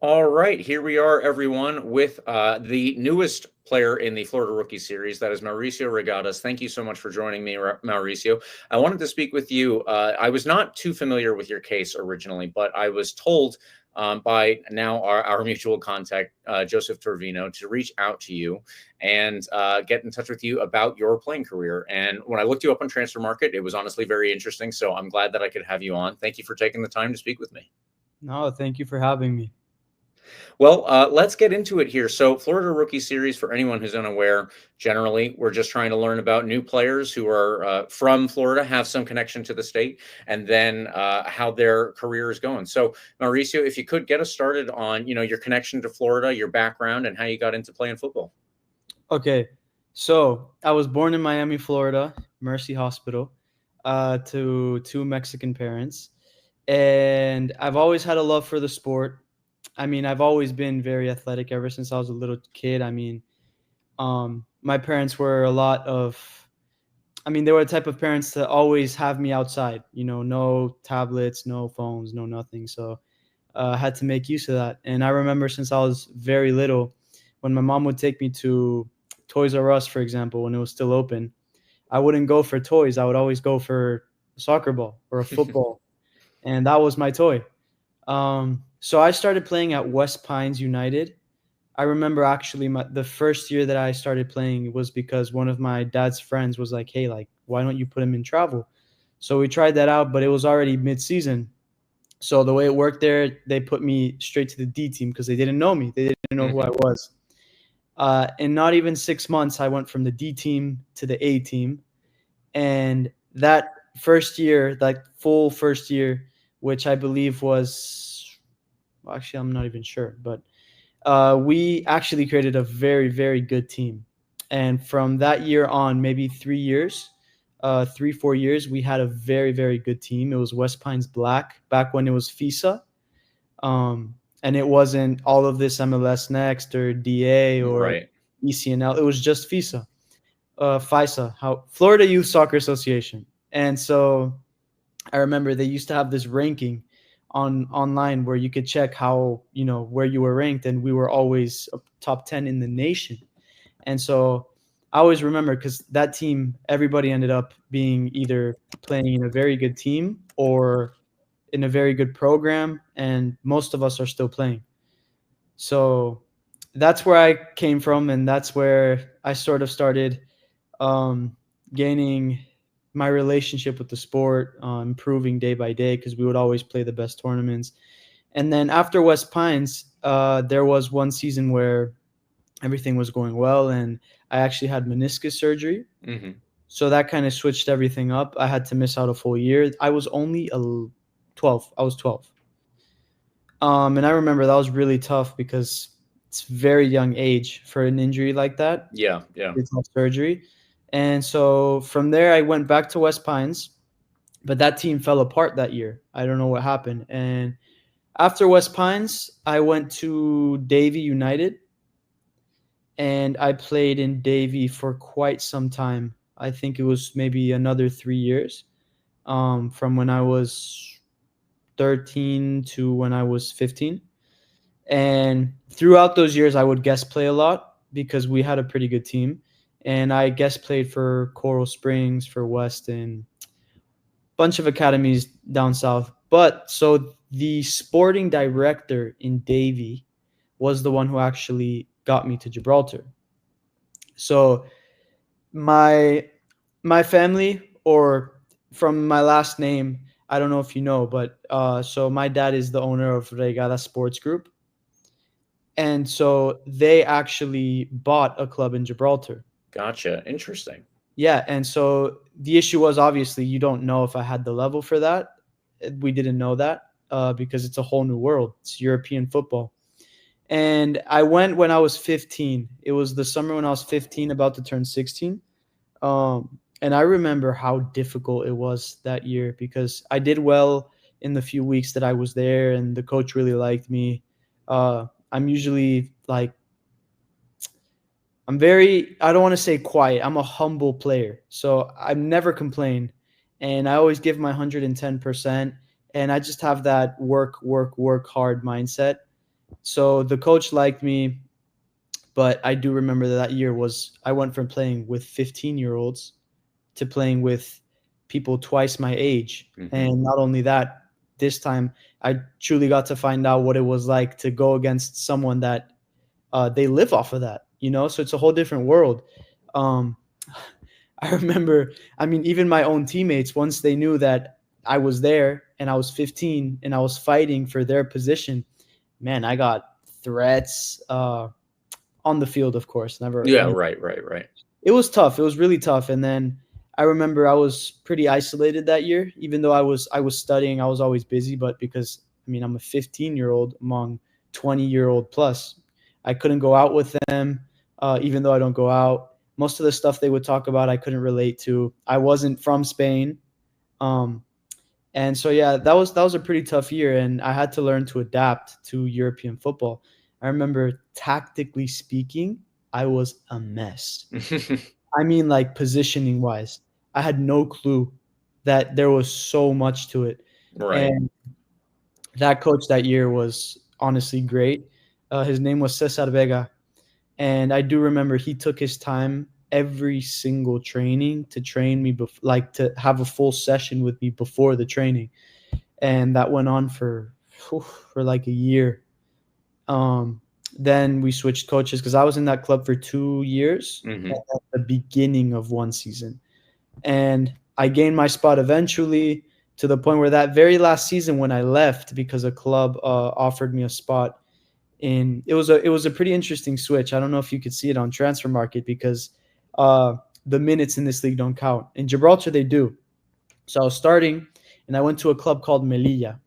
All right, here we are, everyone, with the newest player in the Florida Rookie Series. That is Mauricio Reygadas. Thank you so much for joining me, Mauricio. I wanted to speak with you. I was not too familiar with your case originally, but I was told by now our mutual contact, Joseph Torvino, to reach out to you and get in touch with you about your playing career. And when I looked you up on Transfer Market, it was honestly very interesting. So I'm glad that I could have you on. Thank you for taking the time to speak with me. No, thank you for having me. Well, let's get into it here. So, Florida Rookie Series, for anyone who's unaware, generally, we're just trying to learn about new players who are from Florida, have some connection to the state, and then how their career is going. So, Mauricio, if you could get us started on, your connection to Florida, your background, and how you got into playing football. Okay, so I was born in Miami, Florida, Mercy Hospital, to two Mexican parents, and I've always had a love for the sport. I mean, I've always been very athletic ever since I was a little kid. I mean, my parents were a lot of, I mean, they were the type of parents to always have me outside. No tablets, no phones, no nothing. So I had to make use of that. And I remember since I was very little, when my mom would take me to Toys R Us, for example, when it was still open, I wouldn't go for toys. I would always go for a soccer ball or a football, and that was my toy. So I started playing at West Pines United. I remember actually the first year that I started playing was because one of my dad's friends was like, "Hey, like, why don't you put him in travel?" So we tried that out, but it was already mid-season. So the way it worked there, they put me straight to the D team because they didn't know me. They didn't know who I Hmm. was. In not even 6 months, I went from the D team to the A team. And that first year, like full first year, which I believe was, well, actually, I'm not even sure, but we actually created a very, very good team. And from that year on, maybe 3 years, 3, 4 years, we had a very, very good team. It was West Pines Black back when it was FISA. And it wasn't all of this MLS Next or DA or Right. ECNL. It was just FISA, FISA, how Florida Youth Soccer Association. And so I remember they used to have this ranking on online where you could check how where you were ranked, and we were always top 10 in the nation. And so I always remember because that team, everybody ended up being either playing in a very good team or in a very good program, and most of us are still playing. So that's where I came from, and that's where I sort of started um, gaining my relationship with the sport, improving day by day because we would always play the best tournaments. And then after West Pines, there was one season where everything was going well, and I actually had meniscus surgery. Hmm. So that kind of switched everything up. I had to miss out a full year. I was only 12. I was 12. And I remember that was really tough because it's very young age for an injury like that. Yeah. Yeah. It's not surgery. And so from there, I went back to West Pines, but that team fell apart that year. I don't know what happened. And after West Pines, I went to Davie United, and I played in Davie for quite some time. I think it was maybe another 3 years, from when I was 13 to when I was 15. And throughout those years, I would guest play a lot because we had a pretty good team. And I guest played for Coral Springs, for Weston, bunch of academies down south. But so the sporting director in Davie was the one who actually got me to Gibraltar. So my my family, or from my last name, I don't know if you know, but so my dad is the owner of Reygadas Sports Group, and so they actually bought a club in Gibraltar. Gotcha. Interesting. Yeah, and so the issue was obviously you don't know if I had the level for that. We didn't know that because it's a whole new world. It's European football. And I went when I was 15. It was the summer when I was 15, about to turn 16. And I remember how difficult it was that year because I did well in the few weeks that I was there, and the coach really liked me. I'm usually like, I don't want to say quiet. I'm a humble player. So I never complain. And I always give my 110%. And I just have that work, work, work hard mindset. So the coach liked me, but I do remember that year was I went from playing with 15-year-olds to playing with people twice my age. And not only that, this time I truly got to find out what it was like to go against someone that they live off of that, you know? So it's a whole different world. Um, I remember, I mean, even my own teammates, once they knew that I was there and I was 15 and I was fighting for their position, man, I got threats on the field, of course. Never. Yeah, right. It was tough. It was really tough. And then I remember I was pretty isolated that year, even though I was studying. I was always busy, but because I mean I'm a 15-year-old among 20-year-old plus, I couldn't go out with them. Even though I don't go out, most of the stuff they would talk about I couldn't relate to. I wasn't from Spain, um, and so yeah, that was a pretty tough year, and I had to learn to adapt to European football. I remember tactically speaking, I was a mess. I mean, like positioning wise, I had no clue that there was so much to it. Right. And that coach that year was honestly great. His name was Cesar Vega. And I do remember he took his time every single training to train me, like to have a full session with me before the training. And that went on for like a year. Um, then we switched coaches because I was in that club for 2 years Hmm. at the beginning of one season. And I gained my spot eventually to the point where that very last season when I left because a club offered me a spot in it was a pretty interesting switch. I don't know if you could see it on transfer market because uh, the minutes in this league don't count. In Gibraltar they do. So I was starting and I went to a club called Melilla.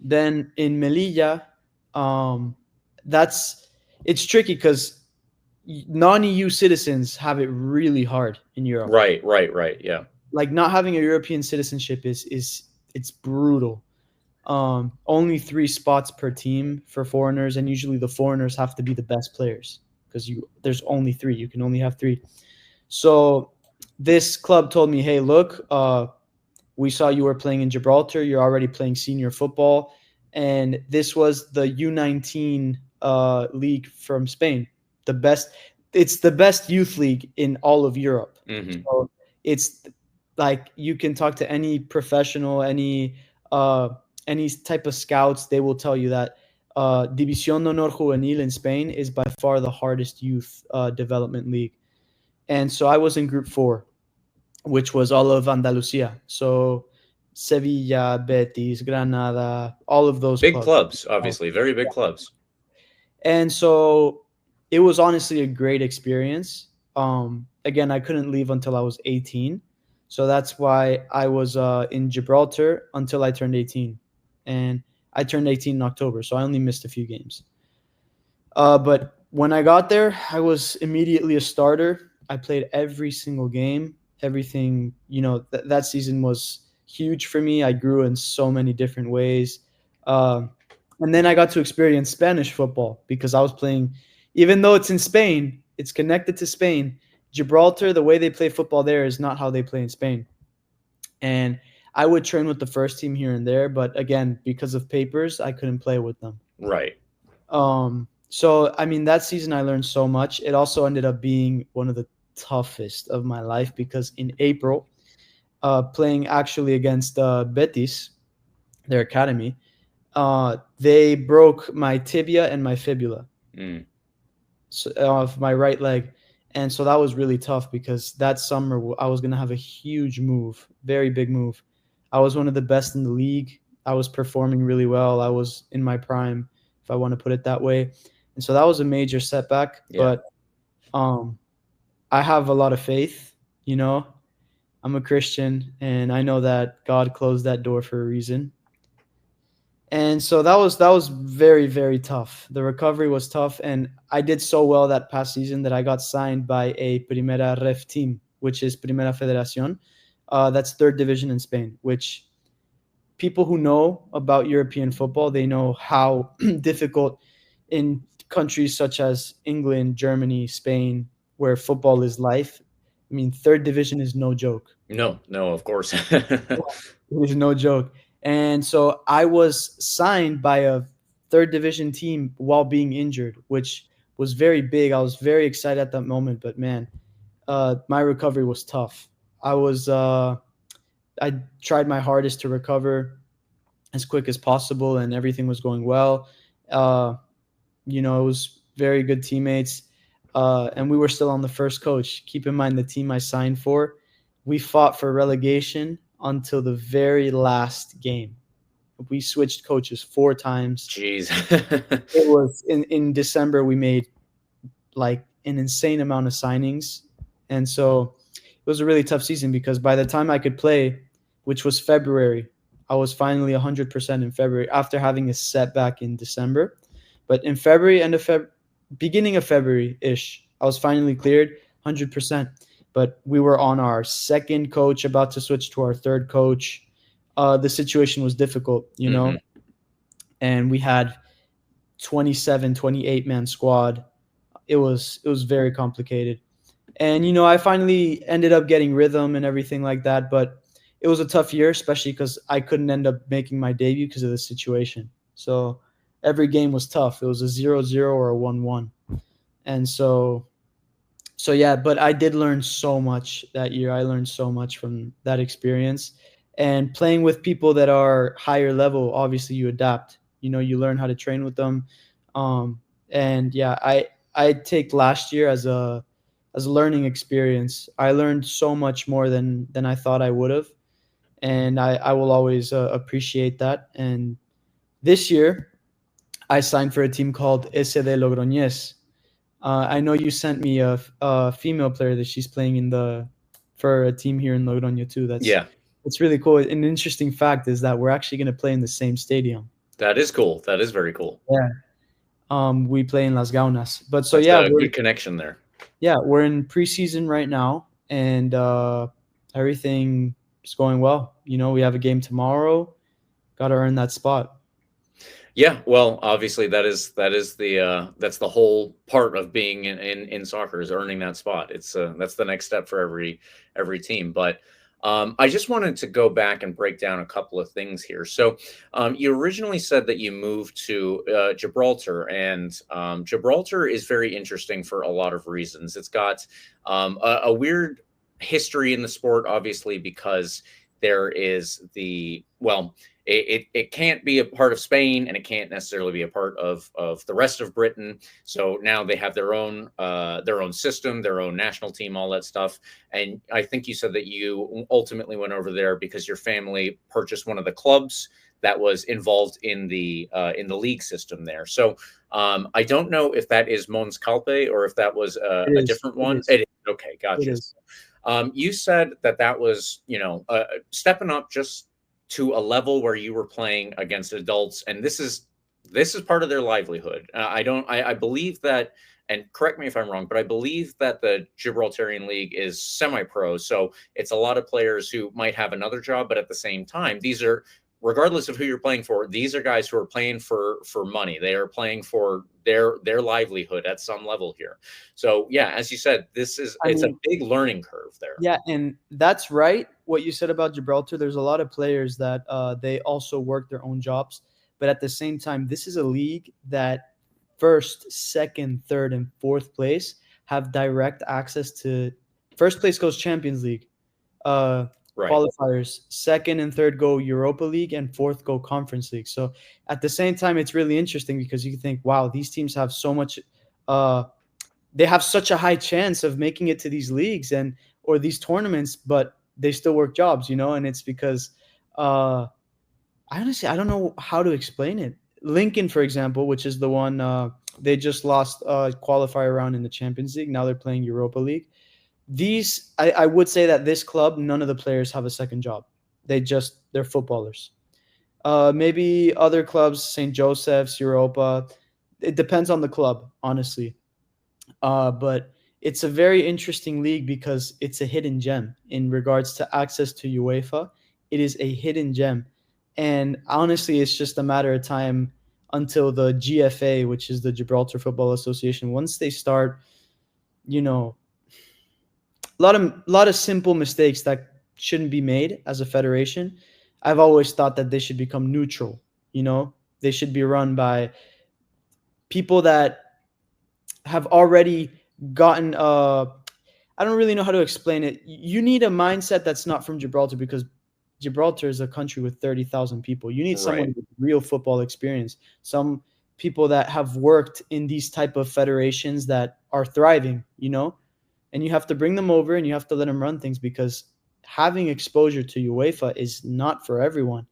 Then in Melilla, um, that's it's tricky because non-EU citizens have it really hard in Europe. Right. Yeah. Like not having a European citizenship is it's brutal. Only 3 spots per team for foreigners, and usually the foreigners have to be the best players because you there's only 3. You can only have 3. So this club told me, "Hey, look, we saw you were playing in Gibraltar. You're already playing senior football, and this was the U19 league from Spain, the best. It's the best youth league in all of Europe. Hmm. So it's like you can talk to any professional, uh, any type of scouts. They will tell you that División de Honor Juvenil in Spain is by far the hardest youth development league. And so I was in Group 4, which was all of Andalusia. So Sevilla, Betis, Granada, all of those Big clubs. clubs, obviously, very big clubs. And so it was honestly a great experience. Again, I couldn't leave until I was 18. So that's why I was in Gibraltar until I turned 18. And I turned 18 in October, so I only missed a few games. But when I got there, I was immediately a starter. I played every single game. Everything, that season was huge for me. I grew in so many different ways. Um, and then I got to experience Spanish football because I was playing, even though it's in Spain, it's connected to Spain. Gibraltar, the way they play football there is not how they play in Spain. And I would train with the first team here and there, but again, because of papers, I couldn't play with them. Right. So I mean, that season I learned so much. It also ended up being one of the toughest of my life because in April, playing actually against Betis, their academy, they broke my tibia and my fibula of my right leg. And so that was really tough because that summer I was going to have a huge move, very big move. I was one of the best in the league. I was performing really well. I was in my prime, if I want to put it that way. And so that was a major setback. Yeah. But I have a lot of faith, you know. I'm a Christian and I know that God closed that door for a reason. And so that was very, very tough. The recovery was tough, and I did so well that past season that I got signed by a Primera Ref team, which is Primera Federación. That's third division in Spain, which people who know about European football, they know how difficult in countries such as England, Germany, Spain, where football is life. I mean, third division is no joke. No, of course. It is no joke. And so I was signed by a third division team while being injured, which was very big. I was very excited at that moment, but man, my recovery was tough. I tried my hardest to recover as quick as possible, and everything was going well. Uh, it was very good teammates, and we were still on the first coach. Keep in mind the team I signed for, we fought for relegation until the very last game. We switched coaches 4 times. Jeez. It was in December. We made like an insane amount of signings, and so it was a really tough season because by the time I could play, which was February, I was finally 100% in February after having a setback in December. But in February, beginning of February-ish, I was finally cleared 100%. But we were on our second coach, about to switch to our third coach. The situation was difficult, and we had 28-man squad. It was very complicated. And, I finally ended up getting rhythm and everything like that. But it was a tough year, especially because I couldn't end up making my debut because of the situation. So every game was tough. It was a 0-0 or a 1-1. And so yeah, but I did learn so much that year. I learned so much from that experience. And playing with people that are higher level, obviously you adapt. You learn how to train with them. And yeah, I take last year as a learning experience. I learned so much more than I thought I would have. And I will always appreciate that. And this year, I signed for a team called SD Logroñés. I know you sent me a female player that she's playing for a team here in Logroño too. Yeah. It's really cool. An interesting fact is that we're actually going to play in the same stadium. That is cool. That is very cool. Yeah. We play in Las Gaunas. But so That's yeah, a good connection there. Yeah, we're in preseason right now, and everything is going well. We have a game tomorrow. Got to earn that spot. Yeah, well, obviously that's the whole part of being in soccer is earning that spot. It's that's the next step for every team. But I just wanted to go back and break down a couple of things here. So you originally said that you moved to Gibraltar, and Gibraltar is very interesting for a lot of reasons. It's got a weird history in the sport, obviously, because there is it can't be a part of Spain, and it can't necessarily be a part of the rest of Britain. So now they have their own system, their own national team, all that stuff. And I think you said that you ultimately went over there because your family purchased one of the clubs that was involved in the league system there. So I don't know if that is Mons Calpe or if that was a different one. It is. Okay, gotcha. You said that was stepping up just to a level where you were playing against adults, and this is part of their livelihood. I believe that, and correct me if I'm wrong, but I believe that the Gibraltarian League is semi-pro, so it's a lot of players who might have another job, but at the same time, these are, regardless of who you're playing for, these are guys who are playing for money. They are playing for their livelihood at some level here. So yeah, as you said, it's a big learning curve there. Yeah, and that's right. What you said about Gibraltar, there's a lot of players that they also work their own jobs, but at the same time, this is a league that first, second, third, and fourth place have direct access to. First place goes Champions League. Right. Qualifiers. Second and third go Europa League, and fourth go Conference League. So at the same time, it's really interesting because you can think, wow, these teams have so much, they have such a high chance of making it to these leagues or these tournaments, but they still work jobs, and it's because I don't know how to explain it. Lincoln, for example, which is the one they just lost a qualifier round in the Champions League. Now they're playing Europa League. I would say that this club, none of the players have a second job. They're footballers. Maybe other clubs, St. Joseph's, Europa. It depends on the club, honestly. But it's a very interesting league because it's a hidden gem in regards to access to UEFA. It is a hidden gem. And honestly, it's just a matter of time until the GFA, which is the Gibraltar Football Association, once they start, a lot of simple mistakes that shouldn't be made as a federation. I've always thought that they should become neutral. They They should be run by people that have already gotten I don't really know how to explain it. You need a mindset that's not from Gibraltar, because Gibraltar is a country with 30,000 people. You need someone Right. with real football experience, some people that have worked in these type of federations that are thriving, and you have to bring them over and you have to let them run things, because having exposure to UEFA is not for everyone.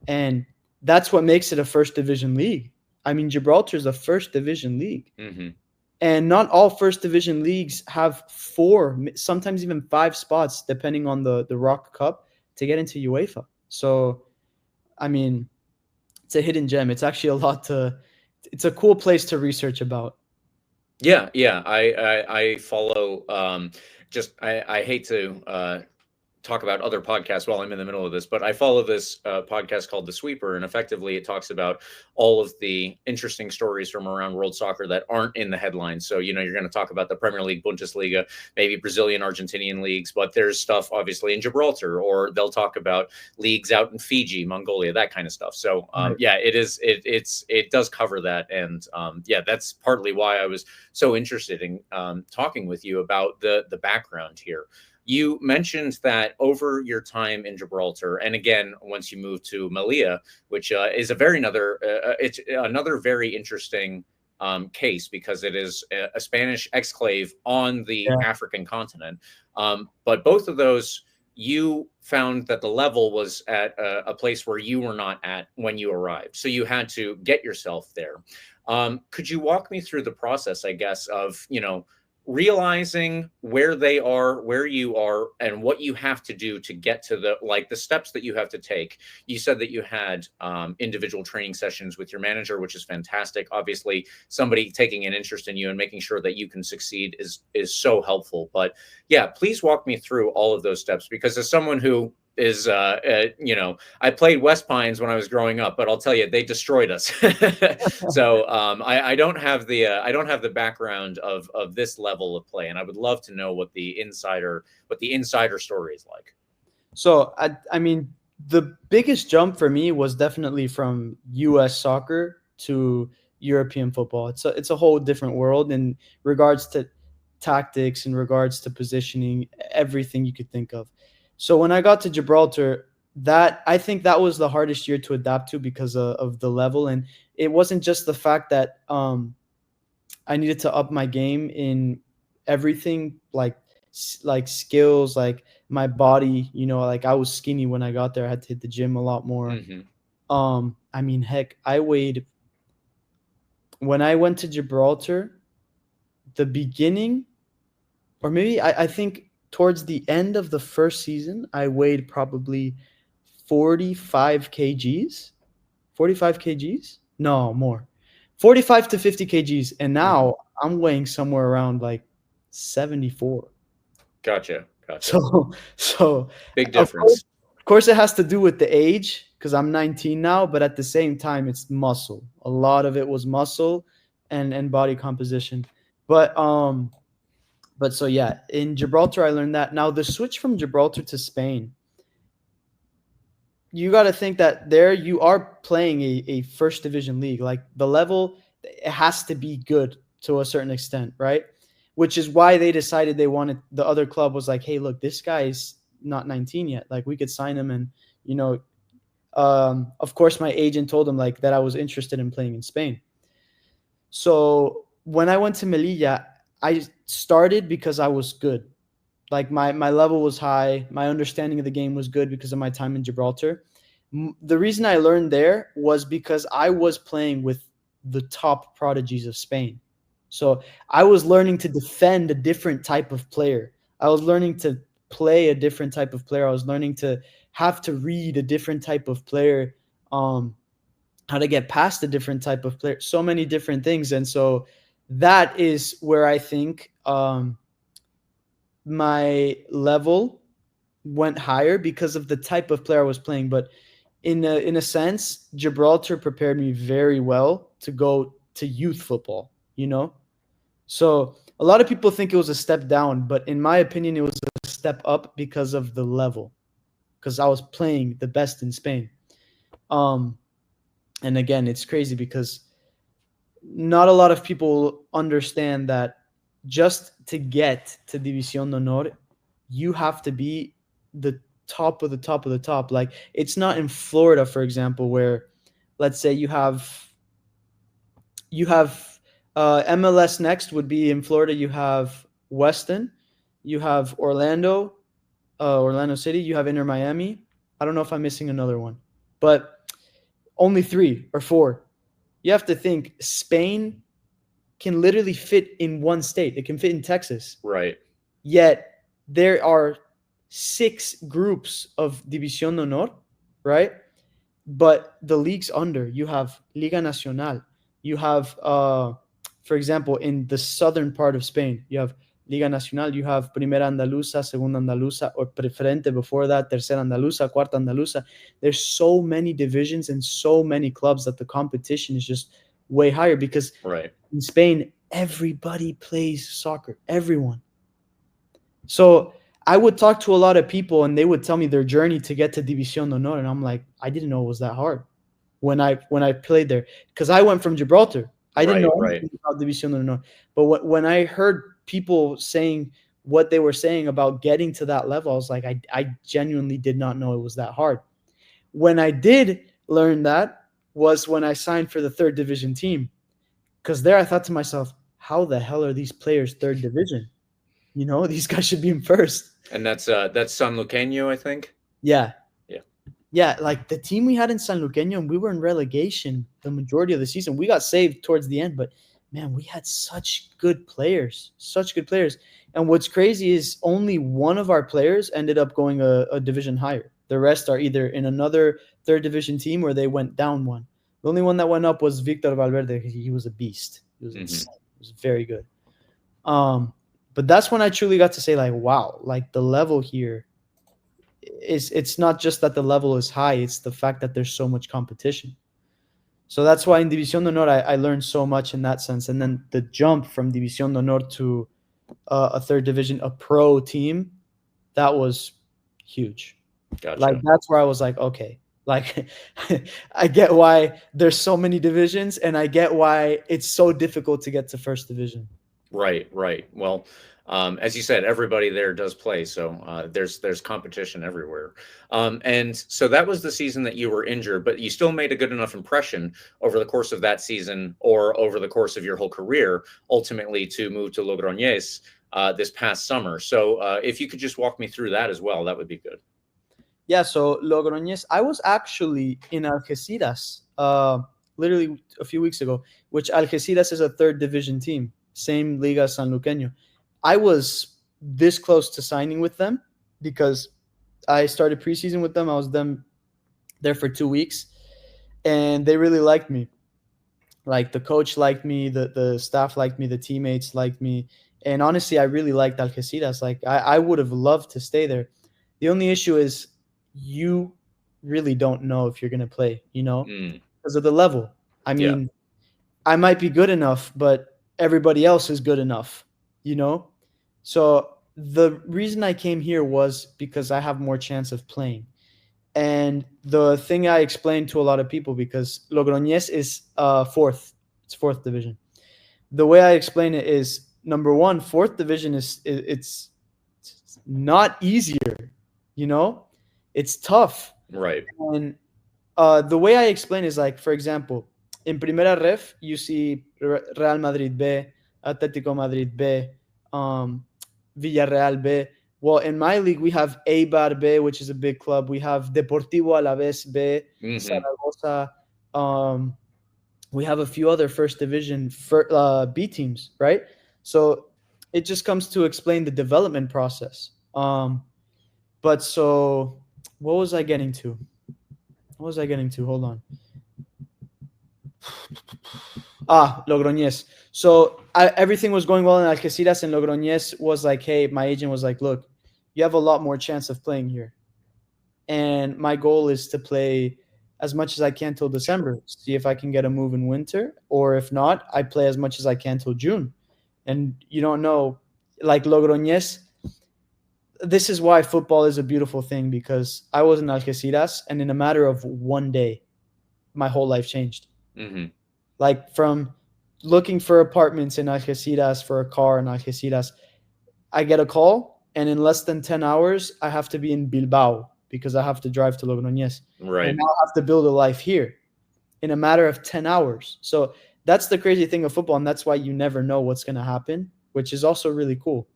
And that's what makes it a first division league. I mean, Gibraltar is a first division league. Mm-hmm. And not all first division leagues have 4, sometimes even 5 spots, depending on the Rock Cup, to get into UEFA. So, I mean, it's a hidden gem. It's actually it's a cool place to research about. Yeah, yeah. I follow. I hate to talk about other podcasts while I'm in the middle of this, but I follow this podcast called The Sweeper, and effectively it talks about all of the interesting stories from around world soccer that aren't in the headlines. So, you're going to talk about the Premier League, Bundesliga, maybe Brazilian, Argentinian leagues, but there's stuff obviously in Gibraltar, or they'll talk about leagues out in Fiji, Mongolia, that kind of stuff. So, yeah, it does cover that. And yeah, that's partly why I was so interested in talking with you about the background here. You mentioned that over your time in Gibraltar, and again, once you moved to Melilla, which is it's another very interesting case, because it is a Spanish exclave on the Yeah. African continent. But both of those, you found that the level was at a place where you were not at when you arrived. So you had to get yourself there. Could you walk me through the process, I guess, of, realizing where they are, where you are, and what you have to do to get to the steps that you have to take? You said that you had individual training sessions with your manager, which is fantastic. Obviously, somebody taking an interest in you and making sure that you can succeed is so helpful. But yeah, please walk me through all of those steps, because as someone who is I played West Pines when I was growing up, but I'll tell you, they destroyed us. So I don't have the background of this level of play, and I would love to know what the insider story is like. So I mean, the biggest jump for me was definitely from US soccer to European football. It's a whole different world in regards to tactics, in regards to positioning, everything you could think of. So when I got to Gibraltar, I think that was the hardest year to adapt to, because of the level. And it wasn't just the fact that I needed to up my game in everything, like skills, like my body. Like, I was skinny when I got there. I had to hit the gym a lot more. Mm-hmm. I mean, heck, when I went to Gibraltar, the beginning, or maybe I think towards the end of the first season, I weighed probably 45 kgs. 45 kgs? No, more. 45 to 50 kgs. And now I'm weighing somewhere around like 74. Gotcha. So Big of difference. course it has to do with the age, because I'm 19 now, but at the same time it's muscle. A lot of it was muscle and body composition. But so yeah, in Gibraltar I learned that. Now the switch from Gibraltar to Spain, you got to think that there you are playing a first division league. Like, the level, it has to be good to a certain extent, right? Which is why they decided the other club was like, hey, look, this guy's not 19 yet. Like, we could sign him. And, of course, my agent told him like that I was interested in playing in Spain. So when I went to Melilla, I started because I was good. Like, my level was high. My understanding of the game was good because of my time in Gibraltar. The reason I learned there was because I was playing with the top prodigies of Spain. So I was learning to defend a different type of player. I was learning to play a different type of player. I was learning to have to read a different type of player, how to get past a different type of player, so many different things. And so that is where I think my level went higher, because of the type of player I was playing. But in a sense, Gibraltar prepared me very well to go to youth football, So a lot of people think it was a step down, but in my opinion, it was a step up because of the level, because I was playing the best in Spain. And again, it's crazy because not a lot of people understand that just to get to División de Honor, you have to be the top of the top of the top. Like, it's not in Florida, for example, where let's say you have MLS next would be in Florida. You have Weston, you have Orlando City, you have Inter Miami. I don't know if I'm missing another one, but only 3 or 4. You have to think Spain can literally fit in one state. It can fit in Texas. Right. Yet there are 6 groups of División de Honor, right? But the leagues under, you have Liga Nacional. You have, for example, in the southern part of Spain, you have Liga Nacional, you have Primera Andaluza, Segunda Andaluza, or Preferente before that, Tercera Andaluza, Cuarta Andaluza. There's so many divisions and so many clubs that the competition is just way higher because Right. in Spain, everybody plays soccer, everyone. So I would talk to a lot of people and they would tell me their journey to get to División de Honor. And I'm like, I didn't know it was that hard when I played there. Because I went from Gibraltar. I didn't know anything about División de Honor. But when I heard people saying what they were saying about getting to that level, I was like, I genuinely did not know it was that hard. When I did learn that was when I signed for the 3rd division team. Because there I thought to myself, how the hell are these players 3rd division? You know, these guys should be in 1st. And that's Sanluqueño, I think. Yeah. Yeah. Yeah, like the team we had in Sanluqueño, and we were in relegation the majority of the season. We got saved towards the end, but man, we had such good players. And what's crazy is only one of our players ended up going a division higher. The rest are either in another 3rd division team or they went down one. The only one that went up was Victor Valverde. He was a beast. He was insane. He was very good. But that's when I truly got to say, like, wow, like the level here it's not just that the level is high, it's the fact that there's so much competition. So that's why in División de Honor I learned so much in that sense. And then the jump from División de Honor to a 3rd division, a pro team, that was huge. Gotcha. Like that's where I was like, okay, like I get why there's so many divisions, and I get why it's so difficult to get to 1st division. Right. Well, as you said, everybody there does play, so there's competition everywhere. And so that was the season that you were injured, but you still made a good enough impression over the course of that season, or over the course of your whole career, ultimately to move to Logroñés this past summer. So if you could just walk me through that as well, that would be good. Yeah, so Logroñés, I was actually in Algeciras literally a few weeks ago, which Algeciras is a 3rd division team, same Liga Sanluqueño. I was this close to signing with them because I started preseason with them. I was there for 2 weeks, and they really liked me. Like the coach liked me, the staff liked me, the teammates liked me. And honestly, I really liked Algeciras. Like I would have loved to stay there. The only issue is you really don't know if you're going to play, because of the level. I mean, I might be good enough, but everybody else is good enough. So the reason I came here was because I have more chance of playing. And the thing I explained to a lot of people, because Logroñés is 4th. It's 4th division. The way I explain it is, number one, 4th division it's not easier, It's tough. Right. And the way I explain is like, for example, in Primera Ref, you see Real Madrid B, Atlético Madrid B, Villarreal B. Well, in my league, we have Eibar B, which is a big club. We have Deportivo Alavés B, Zaragoza. We have a few other 1st division B teams, right? So it just comes to explain the development process. But so what was I getting to? Hold on. Logroñés. So everything was going well in Algeciras, and Logroñés was like, hey, my agent was like, look, you have a lot more chance of playing here. And my goal is to play as much as I can till December, see if I can get a move in winter, or if not, I play as much as I can till June. And you don't know, like Logroñés, this is why football is a beautiful thing, because I was in Algeciras, and in a matter of one day, my whole life changed. Mm-hmm. Like from looking for apartments in Algeciras, for a car in Algeciras, I get a call, and in less than 10 hours, I have to be in Bilbao because I have to drive to Logroñés. Right. And now I have to build a life here in a matter of 10 hours. So that's the crazy thing of football, and that's why you never know what's going to happen, which is also really cool.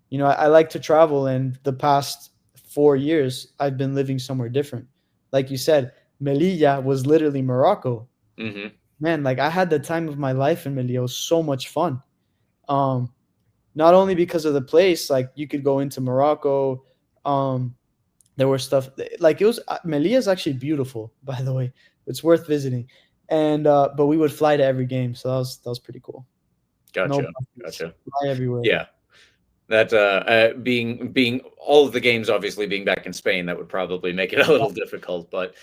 You know, I like to travel, and the past 4 years, I've been living somewhere different. Like you said, Melilla was literally Morocco. Mm-hmm. Man, like I had the time of my life in Melilla. It was so much fun. Um, Not only because of the place, like you could go into Morocco. Um, there was stuff like it was Melilla is actually beautiful, by the way. It's worth visiting. And but we would fly to every game, so that was pretty cool. No Gotcha. buses, Gotcha. fly everywhere. Yeah. That being all of the games obviously being back in Spain, that would probably make it a little difficult. But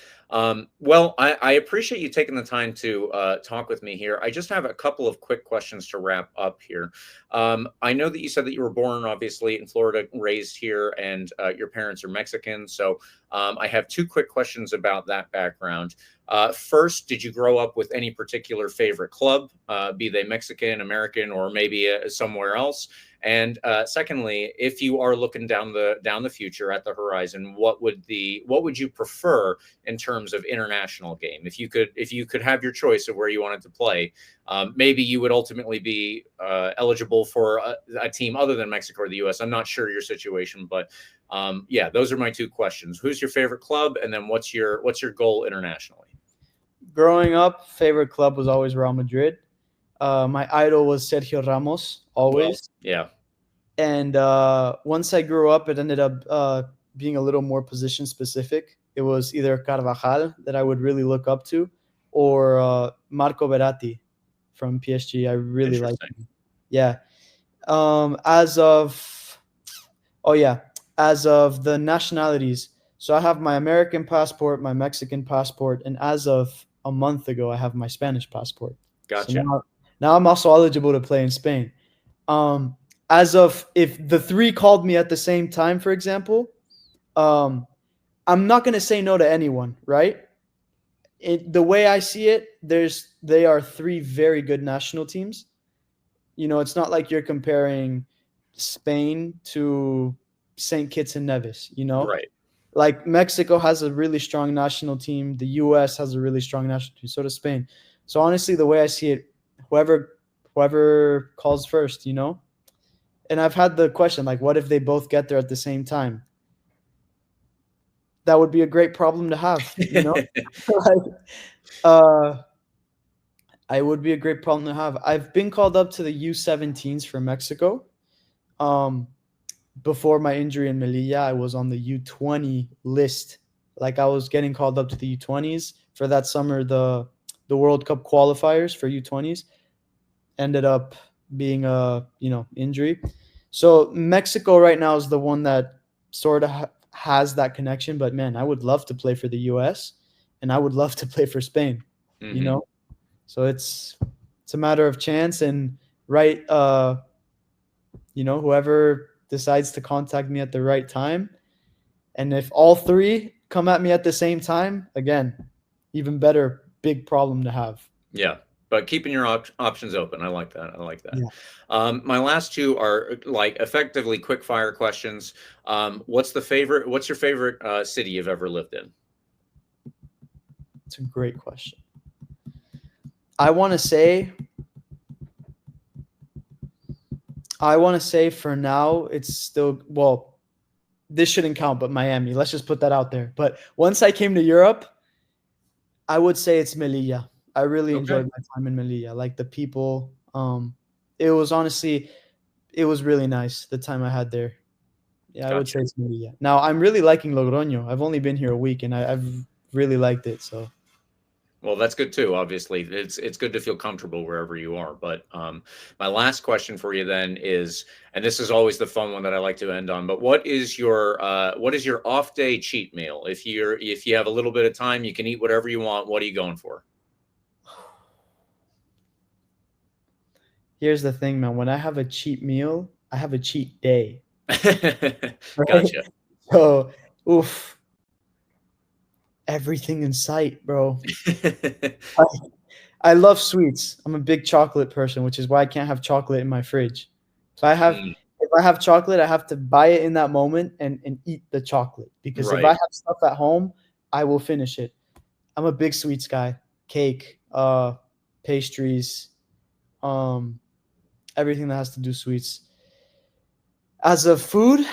well, I appreciate you taking the time to talk with me here. I just have a couple of quick questions to wrap up here. I know that you said that you were born obviously in Florida, raised here, and your parents are Mexican. So I have two quick questions about that background. First, did you grow up with any particular favorite club, be they Mexican, American, or maybe somewhere else? And secondly, if you are looking down the future at the horizon, what would you prefer in terms of international game? If you could have your choice of where you wanted to play, maybe you would ultimately be eligible for a team other than Mexico or the U.S. I'm not sure your situation, but yeah, those are my two questions. Who's your favorite club, and then what's your goal internationally? Growing up, favorite club was always Real Madrid. My idol was Sergio Ramos, Well, always. yeah, And once I grew up, it ended up being a little more position specific. It was either Carvajal that I would really look up to, or Marco Verratti from PSG. I really like interesting. him. Yeah. As of Oh yeah, as of the nationalities. So I have my American passport, my Mexican passport, and as of a month ago, I have my Spanish passport. So Gotcha. now I'm also eligible to play in Spain. Um, as of if the three called me at the same time, for example, um, I'm not gonna say no to anyone, right? The way I see it, they are three very good national teams. You know, it's not like you're comparing Spain to St. Kitts and Nevis, you know? Right. Like Mexico has a really strong national team, the US has a really strong national team, so does Spain. So honestly, the way I see it, whoever calls first, you know? And I've had the question like what if they both get there at the same time? That would be a great problem to have, you know? Like, uh I would be a great problem to have. I've been called up to the U17s for Mexico. Um, Before my injury in Melilla, I was on the U20 list. Like I was getting called up to the U20s for that summer. The World Cup qualifiers for U20s ended up being a injury. So Mexico right now is the one that sort of has that connection. But man, I would love to play for the US, and I would love to play for Spain. You Hmm. know, so it's a matter of chance and right. Whoever decides to contact me at the right time. And if all three come at me at the same time, again, even better, big problem to have. Yeah, but keeping your options open. I like that. I like that. Yeah, My last two are like effectively quick fire questions. What's your favorite city you've ever lived in? it's a great question. I want to say, for now, it's still, well, this shouldn't count, but Miami. Let's just put that out there. But once I came to Europe, I would say it's Melilla. I really Okay, enjoyed my time in Melilla. Like the people, it was honestly, it was really nice the time I had there. Yeah, I would gotcha. say it's Melilla. Now I'm really liking Logroño. I've only been here a week, and I've really liked it. So Well, that's good too. Obviously, it's good to feel comfortable wherever you are. But my last question for you then is, and this is always the fun one that I like to end on. But what is your off day cheat meal? If you have a little bit of time, you can eat whatever you want. What are you going for? here's the thing, man. When I have a cheat meal, I have a cheat day. Right? Gotcha. So, oof. everything in sight, bro. I, I love sweets. I'm a big chocolate person, which is why I can't have chocolate in my fridge. So Mm, if I have chocolate, I have to buy it in that moment and eat the chocolate. Because if I right. have stuff at home, I will finish it. I'm a big sweets guy. Cake, pastries, um, everything that has to do sweets. As a food,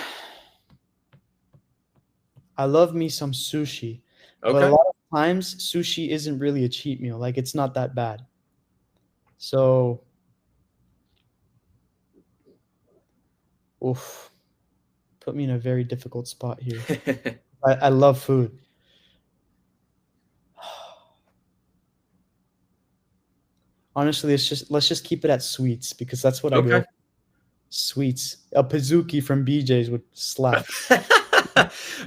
I love me some sushi, but a Okay. lot of times sushi isn't really a cheat meal. Like it's not that bad. So, oof, put me in a very difficult spot here. I love food. Honestly, let's just keep it at sweets because that's what I Okay. go for. Sweets. A Pizookie from BJ's would slap.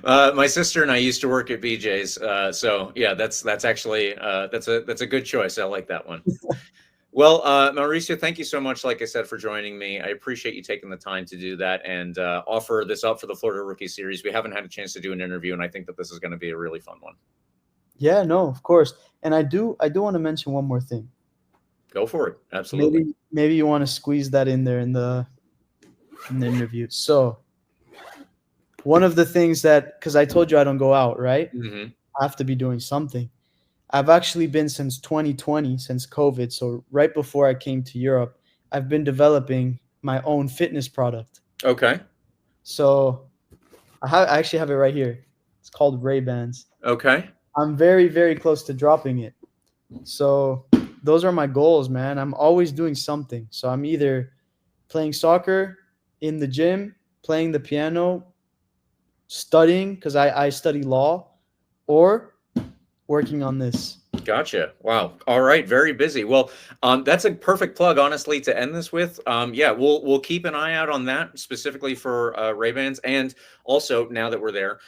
My sister and I used to work at BJ's, so yeah, that's actually that's a good choice. I like that one. Well, Mauricio, thank you so much, like I said, for joining me. I appreciate you taking the time to do that and offer this up for the Florida Rookie Series. We haven't had a chance to do an interview, and I think that this is going to be a really fun one. Yeah, no, of course. And I do want to mention one more thing. Go for it. Absolutely. Maybe you want to squeeze that in there in the interview. So one of the things that because I told you I don't go out, right? Hmm. I have to be doing something. I've actually been since 2020, since COVID. So right before I came to Europe, I've been developing my own fitness product. Okay. So I actually have it right here. It's called Ray-Bans. Okay. I'm very, very close to dropping it. So those are my goals, man. I'm always doing something. So I'm either playing soccer, in the gym, playing the piano, studying because I study law, or working on this. Gotcha. Wow. All right. Very busy. Well, that's a perfect plug, honestly, to end this with. Yeah, we'll keep an eye out on that specifically for Ray-Bans, and also now that we're there,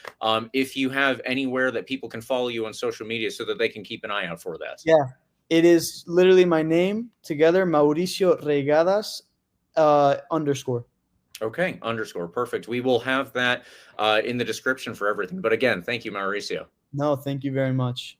if you have anywhere that people can follow you on social media so that they can keep an eye out for that. Yeah, it is literally my name together, Mauricio Reygadas underscore. Okay. Underscore. Perfect. We will have that in the description for everything. But again, thank you, Mauricio. No, thank you very much.